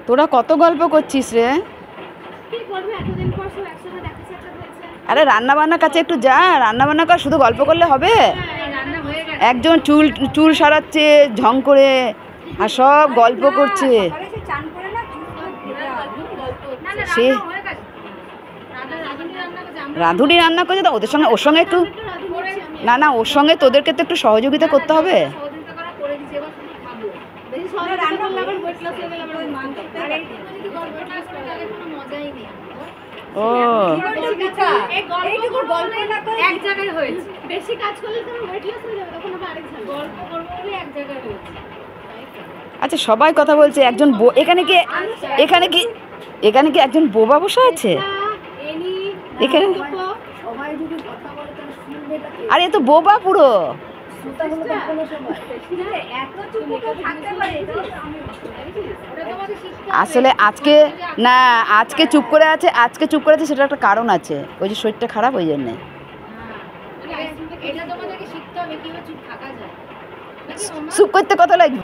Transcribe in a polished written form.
তোরা কত গল্প করছিস রে? আরে রান্না বান্নার কাছে একটু যা, রান্না বান্না কর, শুধু গল্প করলে হবে? একজন চুল চুল সারাচ্ছে ঝং করে, আর সব গল্প করছে। সে রাঁধুনি রান্না করছে, তো ওদের সঙ্গে ওর সঙ্গে একটু না ওর সঙ্গে তোদেরকে তো একটু সহযোগিতা করতে হবে। ও আচ্ছা, সবাই কথা বলছে, একজন এখানে কি একজন বোবা বসে আছে এখানে? আরে এ তো বোবা পুরো। আসলে আজকে চুপ করে আছে, সেটা একটা কারণ আছে, ওই যে শরীরটা খারাপ, ওই জন্যে। চুপ করতে কত লাগবে?